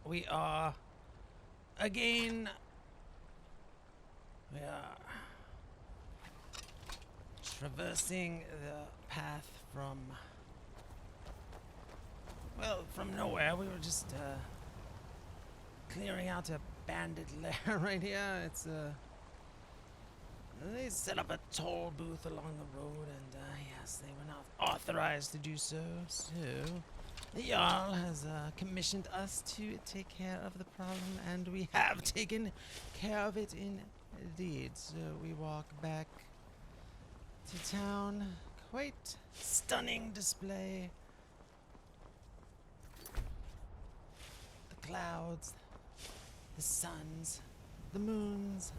we are again. We are traversing the path from, well, from nowhere. We were just clearing out a bandit lair right here. It's they set up a toll booth along the road, and yes, they were not authorized to do so. So the Jarl has commissioned us to take care of the problem, and we have taken care of it indeed. So we walk back to town. Quite stunning display. The clouds, the suns, the moons.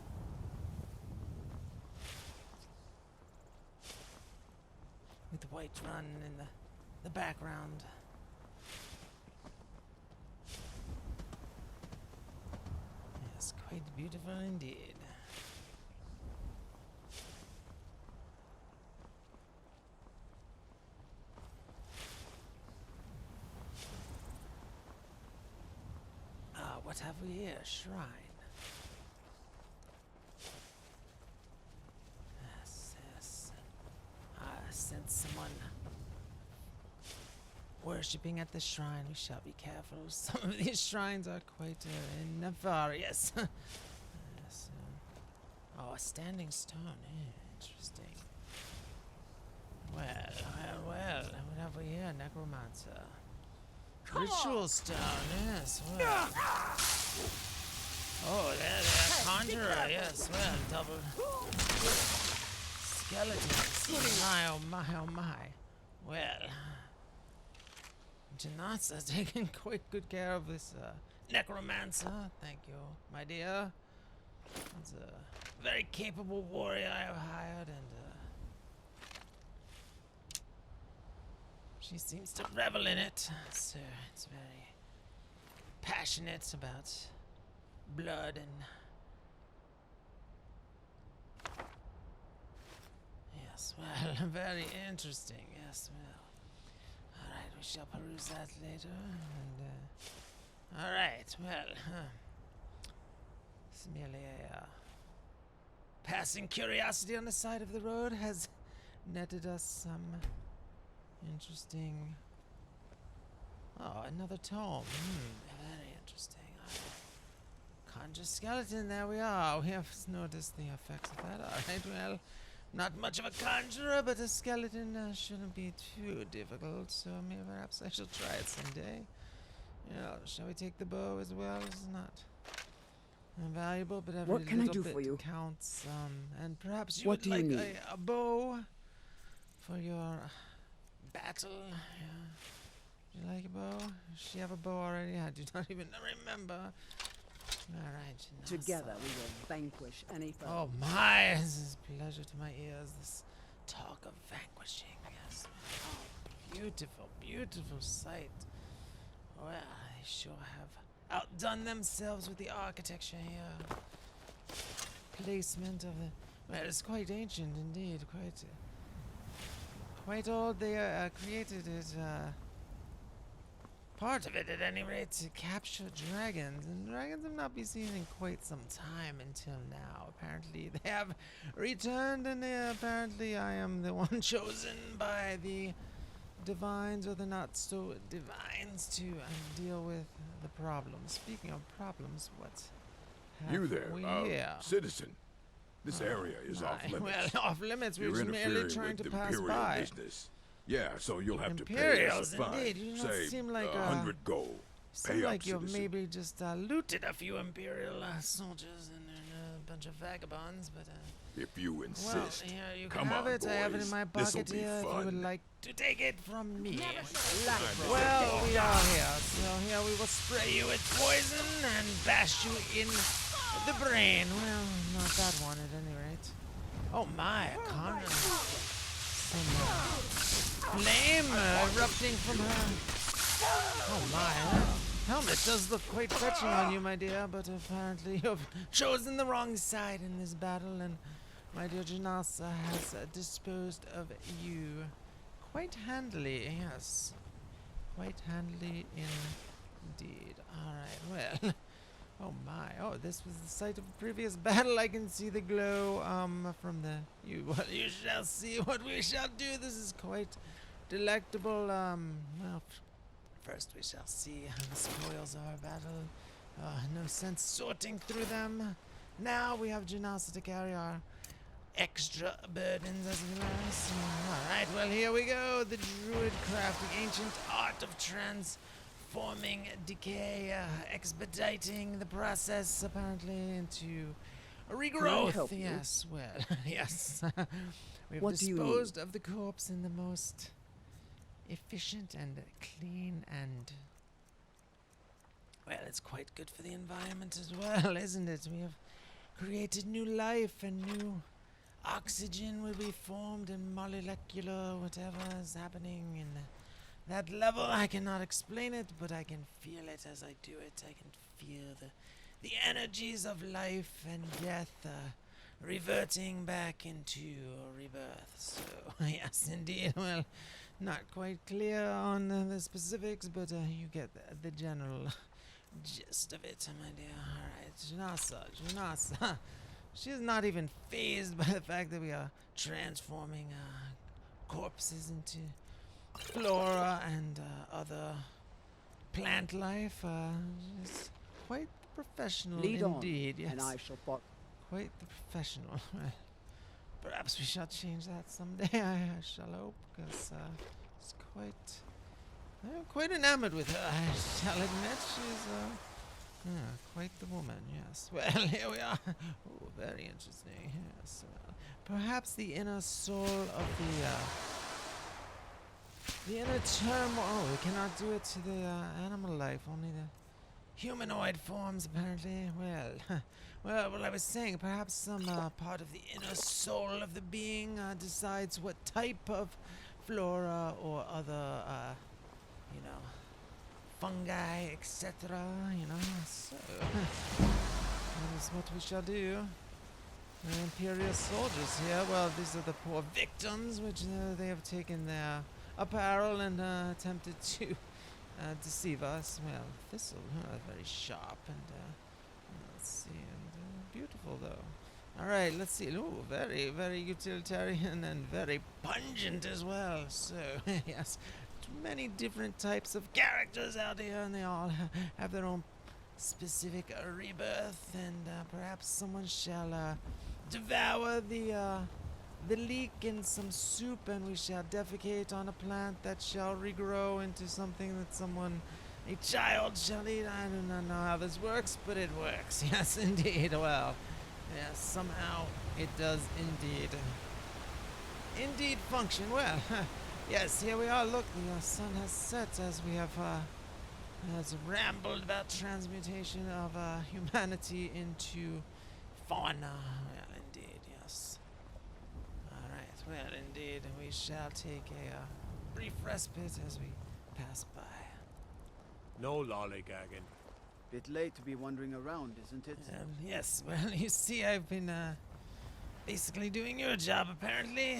With Whiterun in the background. Yes, quite beautiful indeed. Ah, what have we here? Shrine. Yes, yes. I sense someone worshipping at the shrine. We shall be careful. Some of these shrines are quite nefarious. Yes. Oh, a standing stone. Interesting. Well. What have we here? Necromancer. Ritual stone. Yes. Well. Oh, there. Conjurer. Yes. Well, double. Skeletons. Oh my. Well. Janat's taking quite good care of this necromancer. Thank you, my dear. It's a very capable warrior I have hired, and she seems to revel in it. So it's very passionate about blood and... Yes, well, very interesting. Yes, well. Alright, we shall peruse that later. And, alright, well, it's merely a passing curiosity on the side of the road has netted us some interesting... Oh, another tome. Very interesting. Conjure skeleton, there we are. We have noticed the effects of that. Alright, well... Not much of a conjurer, but a skeleton shouldn't be too difficult, so maybe perhaps I shall try it someday. Yeah, shall we take the bow as well? It's not valuable, but every little bit counts. And perhaps you would like a bow for your battle. Yeah. Do you like a bow? Does she have a bow already? I do not even remember. Alright, together we will vanquish any foe. Oh my, this is pleasure to my ears, this talk of vanquishing. Yes. Oh, beautiful, beautiful sight. Well, they sure have outdone themselves with the architecture here. Placement of the... Well, it's quite ancient indeed, quite old. They created it, part of it, at any rate, to capture dragons, and dragons have not been seen in quite some time until now. Apparently, they have returned, and apparently I am the one chosen by the divines, or the not-so-divines, to deal with the problems. Speaking of problems, what have we here? Citizen. This area is off limits. Well, off limits, we're just merely trying to pass by. Business. Yeah, so you'll have to pay Imperials, us a fine. indeed. You do not Say, seem like 100 gold. Seem like you've citizen. maybe just looted a few Imperial soldiers and a bunch of vagabonds, but if you insist, well, yeah, you can come have on, it. I have it in my This'll pocket be here. If you fun. would like to take it from me. Well, We are here. So here we will spray you with poison and bash you in the brain. Well, not that one at any rate. Oh my, a conjurer. Some flame erupting from her. Oh my, that helmet does look quite fetching on you, my dear, but apparently you've chosen the wrong side in this battle, and my dear Janasa has disposed of you quite handily, yes. Quite handily Indeed. Alright, well. Oh my. Oh, this was the site of a previous battle. I can see the glow from the well, you shall see what we shall do. This is quite delectable. Well, first we shall see the spoils of our battle. No sense sorting through them. Now we have Janasa to carry our extra burdens as we must. Alright, well, here we go. The druid craft, the ancient art of transforming decay, expediting the process apparently into a regrowth. Yes, well, yes. We've disposed of the corpse in the most efficient and clean and, well, it's quite good for the environment as well, isn't it? We have created new life and new oxygen will be formed and molecular whatever is happening in that level. I cannot explain it, but I can feel it as I do it. I can feel the energies of life and death reverting back into rebirth. So, yes, indeed. Well, not quite clear on the specifics, but you get the general gist of it, my dear. Alright, Janasa. She is not even fazed by the fact that we are transforming corpses into flora and other plant life. She's quite professional indeed. Yes, and I shall follow. Quite the professional. Perhaps we shall change that someday. I shall hope, because it's I'm quite enamored with her. I shall admit she's quite the woman. Yes. Well, here we are. Oh, very interesting. Yes. Perhaps the inner soul of the inner turmoil. Oh, we cannot do it to the animal life. Only the humanoid forms, apparently. Well, I was saying, perhaps some part of the inner soul of the being decides what type of flora or other, fungi, etc., so that is what we shall do. The Imperial soldiers here, well, these are the poor victims, which they have taken their apparel and attempted to deceive us. Well, thistle, very sharp and, let's see, and beautiful though. Alright, let's see. Ooh, very, very utilitarian and very pungent as well. So, yes, many different types of characters out here, and they all have their own specific rebirth, and perhaps someone shall devour the leek in some soup, and we shall defecate on a plant that shall regrow into something that a child shall eat. I do not know how this works, but it works. Yes, indeed. Well, yes, somehow it does indeed function. Well, yes, here we are. Look, the sun has set as we have has rambled about transmutation of humanity into fauna. Well, indeed, yes. Alright, well, indeed, we shall take a brief respite as we pass by. No lollygagging. Bit late to be wandering around, isn't it? Yes, well, you see, I've been basically doing your job, apparently.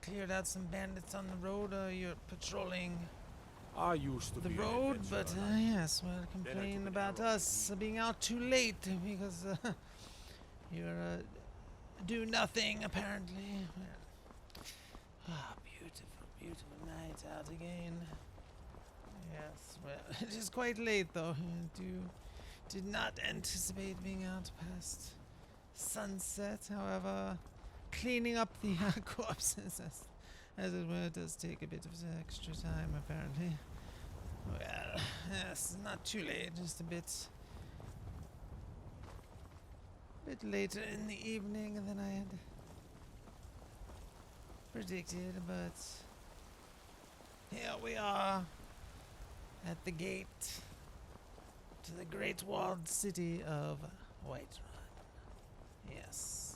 Cleared out some bandits on the road. You're patrolling I used to the be an road, but adventurer. yes, well, complain about us being out too late because you're do nothing, apparently. Well, beautiful, beautiful night out again. Yes, well, it is quite late, though. Did not anticipate being out past sunset. However, cleaning up the corpses, as it were, does take a bit of extra time, apparently. Well, yes, not too late, just a bit later in the evening than I had predicted, but here we are at the gate to the great walled city of Whiterun. Yes.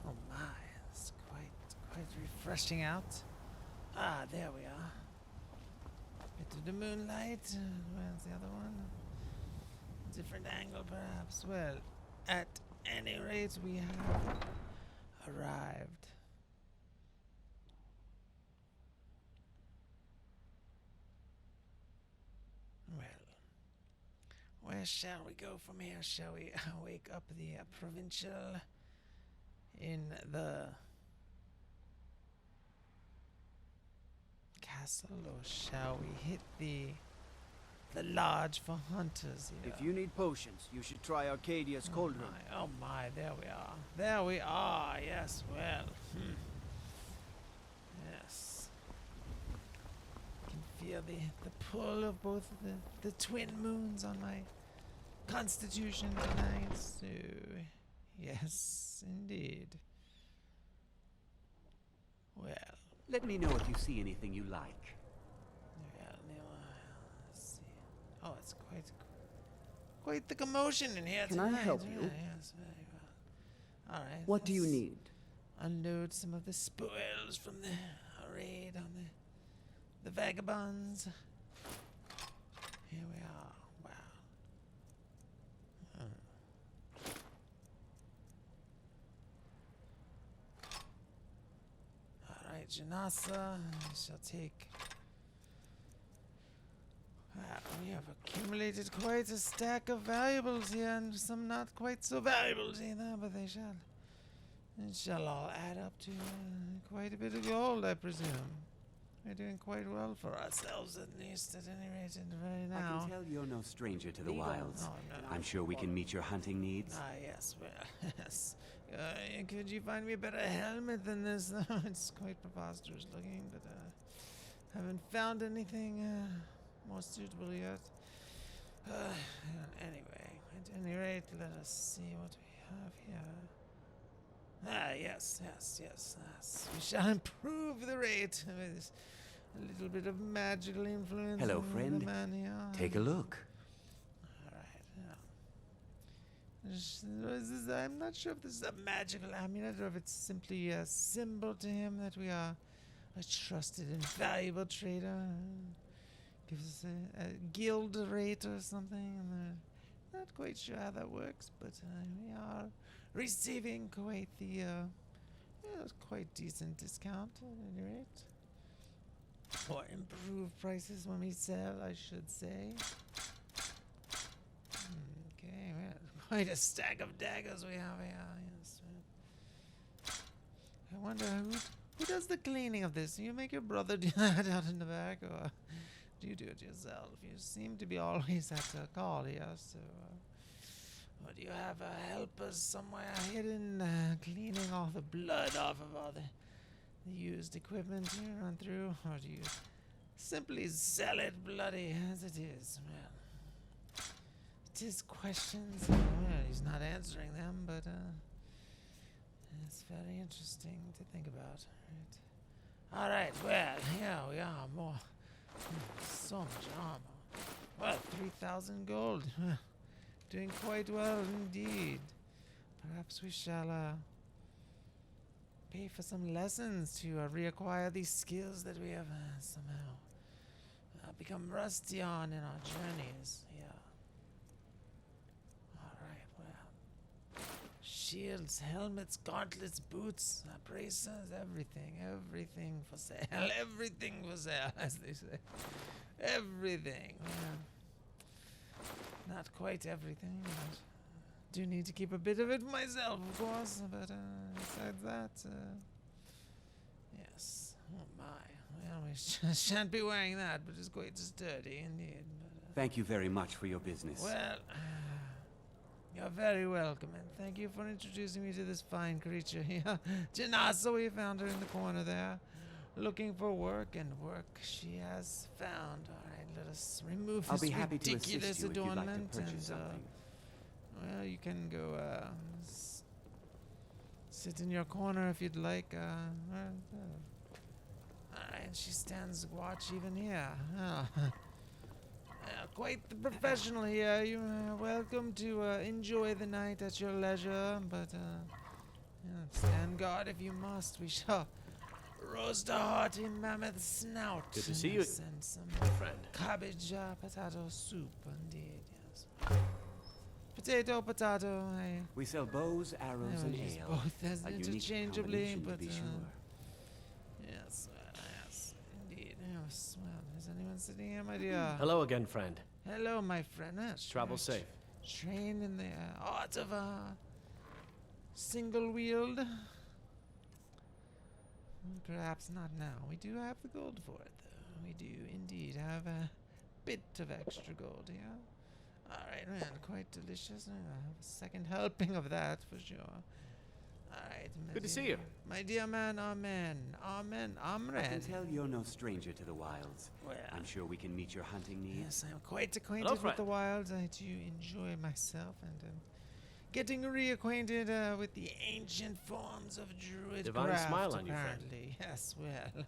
Oh my, it's quite refreshing out. Ah, there we are. Bit of the moonlight. Where's the other one? Different angle, perhaps. Well, at any rate, we have arrived Where shall we go from here? Shall we wake up the provincial in the castle, or shall we hit the lodge for hunters here? If you need potions, you should try Arcadia's cauldron. Oh my, there we are. There we are, yes, well. Yes. I can feel the pull of both the twin moons on my constitution tonight, so yes, indeed. Well. Let me know if you see anything you like. Let's see. Oh, it's quite the commotion in here Can I tonight. help you? Yes, very well. All right. What do you let's need? Unload some of the spoils from the raid on the vagabonds. Here we are. Wow. All right, Janasa, I shall take. We have accumulated quite a stack of valuables here, and some not quite so valuables either, but it shall all add up to quite a bit of gold, I presume. We're doing quite well for ourselves, at least, at any rate, right now. I can tell you're no stranger to the wilds. Oh, no. I'm sure we can meet your hunting needs. Ah, yes, well, yes. Could you find me a better helmet than this? It's quite preposterous looking, but haven't found anything more suitable yet. Anyway, at any rate, let us see what we have here. Ah, yes. We shall improve the rate with a little bit of magical influence. Hello, from friend. the man here. Take a look. I'm not sure if this is a magical amulet or if it's simply a symbol to him that we are a trusted and valuable trader. Gives us a guild rate or something. Not quite sure how that works, but we are receiving quite the quite decent discount at any rate. Or improved prices when we sell, I should say. Okay, well, quite a stack of daggers we have here. Yes. I wonder who does the cleaning of this? Do you make your brother do that out in the back, or do you do it yourself? You seem to be always at a call here, so. Or do you have helpers somewhere hidden, cleaning all the blood off of all the used equipment you run through, or do you simply sell it bloody as it is? Well, it is questions. Well, he's not answering them, but it's very interesting to think about. Right. All right. Well, here we are. More. So much armor. Well, 3,000 gold. Doing quite well indeed. Perhaps we shall pay for some lessons to reacquire these skills that we have somehow become rusty on in our journeys. Yeah. Alright, well. Shields, helmets, gauntlets, boots, bracers, everything. Everything for sale. Everything for sale, as they say. Everything. Yeah. Not quite everything, but do need to keep a bit of it myself, of course. But besides that, yes. Oh my. Well, we shan't be wearing that, but it's quite sturdy indeed. But, Thank you very much for your business. well, you're very welcome, and thank you for introducing me to this fine creature here. Janasa, we found her in the corner there, looking for work, and work she has found. All right, let us remove I'll this be happy to ridiculous assist you if you'd like to adornment, purchase and something. well, you can go sit in your corner if you'd like. Alright, she stands watch even here. Oh. Quite the professional here. You are welcome to enjoy the night at your leisure, but stand guard if you must. We shall roast a hearty mammoth snout. Good to see you, and some friend. cabbage potato soup, indeed, yes. Potato, We sell bows, arrows, I and will use ale. both as A unique interchangeably, combination, to but be sure. yes, indeed. Yes, well, is anyone sitting here, my dear? Hello again, friend. Hello, my friend. Travel safe. Trained in the art of single wield. Perhaps not now. We do have the gold for it, though. We do indeed have a bit of extra gold here. Alright, man, quite delicious. I'll have a second helping of that for sure. Alright, Good to see you. My dear man, amen. Amen. I can Amren. tell you're no stranger to the wilds. Well, I'm sure we can meet your hunting needs. yes, I'm quite acquainted Hello, with friend. the wilds. I do enjoy myself and getting reacquainted with the ancient forms of druid Divine craft, smile on you, friend. apparently. Yes, well,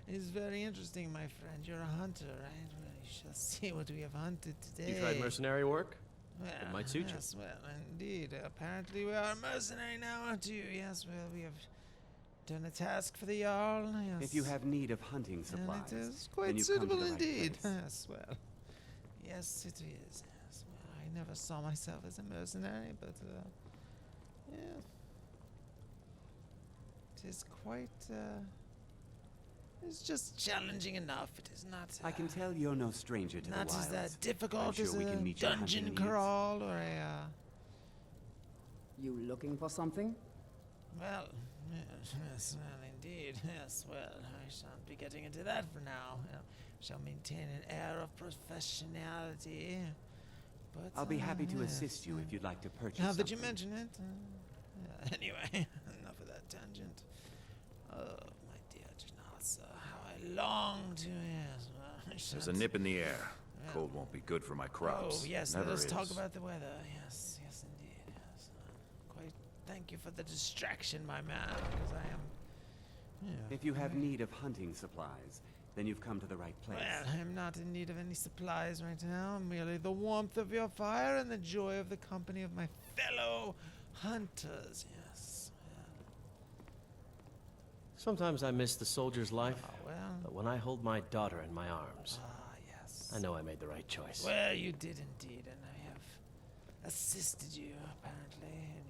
it's very interesting, my friend. You're a hunter, right? Well, you shall see what we have hunted today. You tried mercenary work? Well, It might suit you. yes, well, indeed. Apparently we are mercenary now, aren't you? Yes, well, we have done a task for the Jarl, yes. If you have need of hunting supplies, And it is then quite you've come to suitable the right indeed. place. Yes, well. Yes, it is. Yes, well, I never saw myself as a mercenary, but, yeah. It is quite, it's just challenging enough. It is not, I can tell you're no stranger to the not wilds. as difficult sure as we a can meet your dungeon hunting needs. crawl or a, You looking for something? well, yes, well, indeed, yes, well, I shan't be getting into that for now. Shall maintain an air of professionality, but... I'll be happy to yes, assist you if you'd like to purchase now that you something. mention it, anyway, enough of that tangent. Oh, my dear Janasa, how I long to, yes, well, I There's a shan't- nip in the air. Yeah. Cold won't be good for my crops. Oh, yes, Never let us talk is. about the weather. Yes, yes, indeed. Yes. Quite thank you for the distraction, my man, because I am. Yeah. If you have need of hunting supplies, then you've come to the right place. Well, I'm not in need of any supplies right now. Merely the warmth of your fire and the joy of the company of my fellow hunters. Yes. Sometimes I miss the soldier's life, Well, but when I hold my daughter in my arms, yes. I know I made the right choice. Well, you did indeed, and I have assisted you apparently in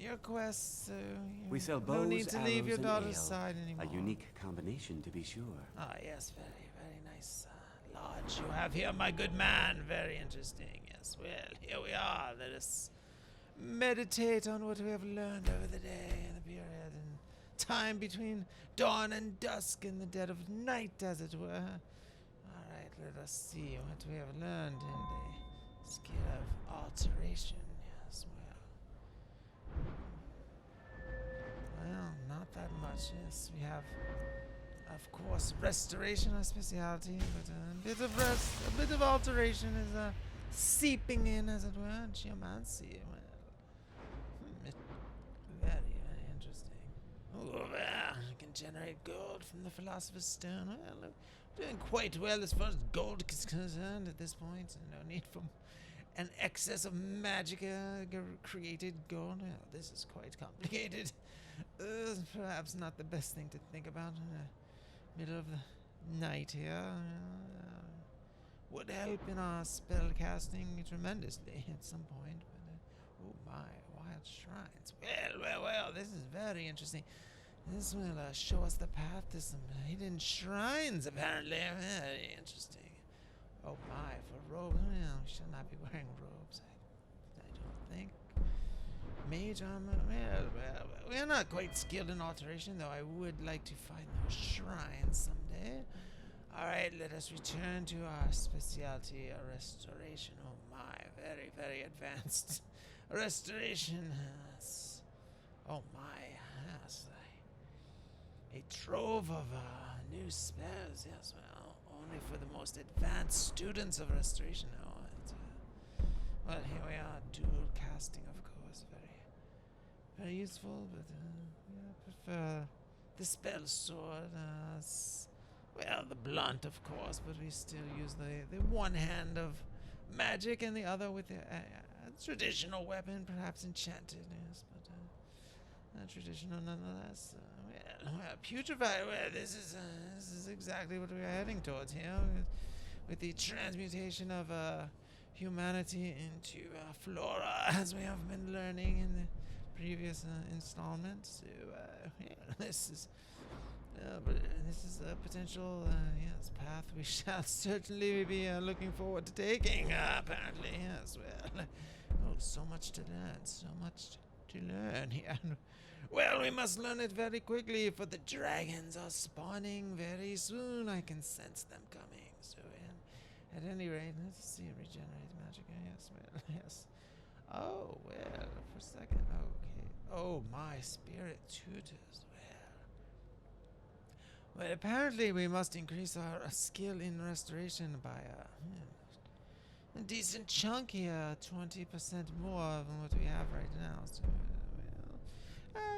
your quest. So We sell no bows, need to leave arrows, your and daughter's ale. side anymore. A unique combination, to be sure. Ah, yes, very, very nice lodge you have here, my good man. Very interesting. Yes, well, here we are. Let us meditate on what we have learned over the day and the period and time between dawn and dusk in the dead of night, as it were. All right, let us see what we have learned in the skill of alteration. Yes, well, not that much. Yes, we have. Of course, restoration a specialty, but a bit of rest, a bit of alteration is seeping in, as it were. Geomancy, well, very, very interesting. Oh, well, I can generate gold from the Philosopher's Stone. Well, look, doing quite well as far as gold is concerned at this point. No need for an excess of magic created gold. Well, this is quite complicated. Perhaps not the best thing to think about. Middle of the night here would help in our spell casting tremendously at some point. But, oh my, wild shrines. Well, this is very interesting. This will show us the path to some hidden shrines, apparently. Very interesting. Oh my, for robes. Well, we should not be wearing robes, I don't think. Mage armor. Well, we're not quite skilled in alteration, though I would like to find those shrines someday. Alright, let us return to our specialty, restoration. Oh my, very, very advanced restoration. Yes. Oh my, yes. A trove of new spells, yes, well, only for the most advanced students of restoration. Oh, well, here we are, dual casting, of course, very useful, but I prefer the spell sword. Well, the blunt, of course, but we still use the one hand of magic and the other with a traditional weapon, perhaps enchanted, yes, but traditional nonetheless. Well, putrefied. Well, this is exactly what we are heading towards here, with the transmutation of humanity into flora, as we have been learning in the previous installment. So, yeah, this is But this is a potential, yes, path we shall certainly be looking forward to taking, apparently, yes, well. Oh, so much to learn, so much to learn here. Well, we must learn it very quickly, for the dragons are spawning very soon. I can sense them coming, so, at any rate, let's see, regenerate magic, yes, well, yes. Oh, well, for a second, okay. Oh, my spirit tutors, well, apparently we must increase our skill in restoration by a decent chunk here, 20% more than what we have right now. So,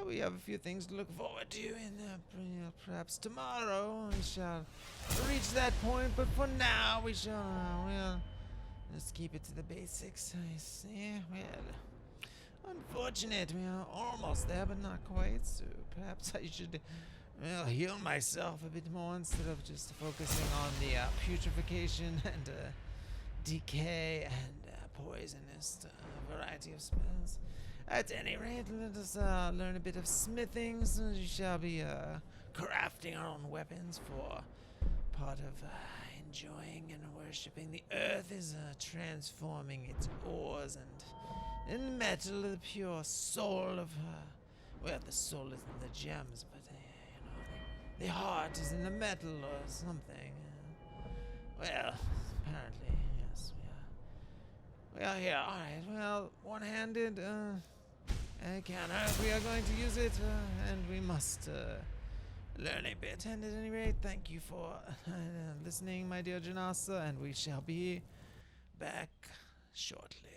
we have a few things to look forward to, and perhaps tomorrow we shall reach that point. But for now, we shall, well, just keep it to the basics. I see. Well, unfortunate. We are almost there, but not quite. So perhaps I should. Well, heal myself a bit more instead of just focusing on the putrefaction and decay and poisonous variety of spells. At any rate, let us learn a bit of smithing, so we shall be crafting our own weapons for part of enjoying and worshipping the earth is transforming its ores and in metal, the pure soul of well, the soul is in the gems, but the heart is in the metal or something. Well, apparently, yes, we are here. Alright, well, one-handed, cannon. We are going to use it, and we must learn a bit. And at any rate, thank you for listening, my dear Janasa, and we shall be back shortly.